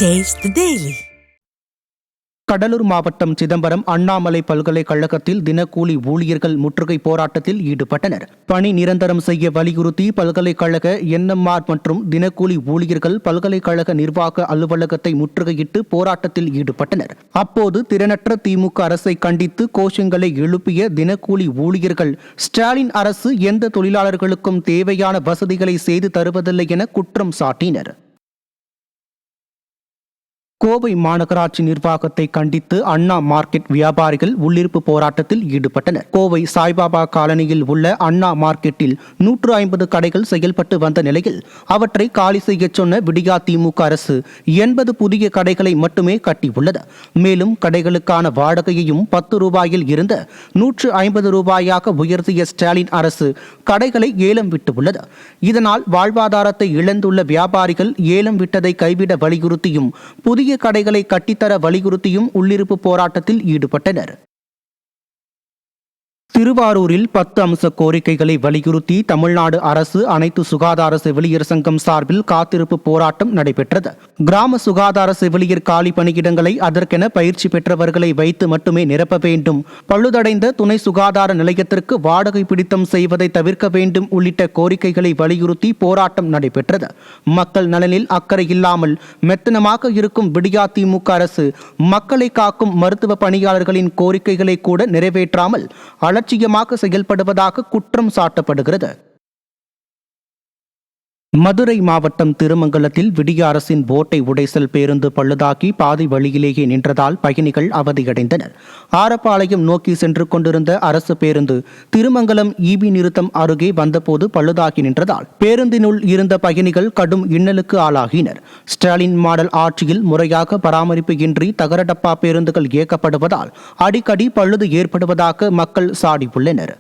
Taste the Daily. Cuddalore மாவட்டம் சிதம்பரம் அண்ணாமலை பல்கலைக்கழகத்தில் தினக்கூலி ஊழியர்கள் முற்றுகை போராட்டத்தில் ஈடுபட்டனர். பணி நிரந்தரம் செய்ய வலியுறுத்தி பல்கலைக்கழக NMR மற்றும் தினக்கூலி ஊழியர்கள் பல்கலைக்கழக நிர்வாக அலுவலகத்தை முற்றுகையிட்டு போராட்டத்தில் ஈடுபட்டனர். அப்போது திறனற்ற திமுக அரசை கண்டித்து கோஷங்களை எழுப்பிய தினக்கூலி ஊழியர்கள் ஸ்டாலின் அரசு எந்த தொழிலாளர்களுக்கும் தேவையான வசதிகளை செய்து தருவதில்லை என குற்றம் சாட்டினர். கோவை மாநகராட்சி நிர்வாகத்தை கண்டித்து அண்ணா மார்க்கெட் வியாபாரிகள் உள்ளிருப்பு போராட்டத்தில் ஈடுபட்டனர். கோவை சாய்பாபா காலனியில் உள்ள அண்ணா மார்க்கெட்டில் 150 கடைகள் செயல்பட்டு வந்த நிலையில் அவற்றை காலி செய்ய சொன்ன விடியா திமுக அரசு 80 புதிய கடைகளை மட்டுமே கட்டியுள்ளது. மேலும் கடைகளுக்கான வாடகையையும் 10 ரூபாயில் இருந்த 150 ரூபாயாக உயர்த்திய ஸ்டாலின் அரசு கடைகளை ஏலம் விட்டுள்ளது. இதனால் வாழ்வாதாரத்தை இழந்துள்ள வியாபாரிகள் ஏலம் விட்டதை கைவிட வலியுறுத்தியும் புதிய கடைகளை கட்டித்தர வலியுறுத்தியும் உள்ளிருப்பு போராட்டத்தில் ஈடுபட்டனர். திருவாரூரில் 10 அம்ச கோரிக்கைகளை வலியுறுத்தி தமிழ்நாடு அரசு அனைத்து சுகாதார செவிலியர் சங்கம் சார்பில் காத்திருப்பு போராட்டம் நடைபெற்றது. கிராம சுகாதார செவிலியர் காலி பணியிடங்களை அதற்கென பயிற்சி பெற்றவர்களை வைத்து மட்டுமே நிரப்ப வேண்டும், பழுதடைந்த துணை சுகாதார நிலையத்திற்கு வாடகை பிடித்தம் செய்வதை தவிர்க்க வேண்டும் உள்ளிட்ட கோரிக்கைகளை வலியுறுத்தி போராட்டம் நடைபெற்றது. மக்கள் நலனில் அக்கறை இல்லாமல் மெத்தனமாக இருக்கும் விடியா திமுக அரசு மக்களை காக்கும் மருத்துவ பணியாளர்களின் கோரிக்கைகளை கூட நிறைவேற்றாமல் அலட்சியமாக செயல்படுவதாக குற்றம் சாட்டப்படுகிறது. மதுரை மாவட்டம் திருமங்கலத்தில் விடிய அரசின் போட்டை உடைசல் பேருந்து பழுதாகி பாதி வழியிலேயே நின்றதால் பயணிகள் அவதியடைந்தனர். ஆரப்பாளையம் நோக்கி சென்று கொண்டிருந்த அரசு பேருந்து திருமங்கலம் EB நிறுத்தம் அருகே வந்தபோது பழுதாகி நின்றதால் பேருந்தினுள் இருந்த பயணிகள் கடும் இன்னலுக்கு ஆளாகினர். ஸ்டாலின் மாடல் ஆட்சியில் முறையாக பராமரிப்பு இன்றி தகர டப்பா பேருந்துகள் இயக்கப்படுவதால் அடிக்கடி பழுது ஏற்படுவதாக மக்கள் சாடியுள்ளனர்.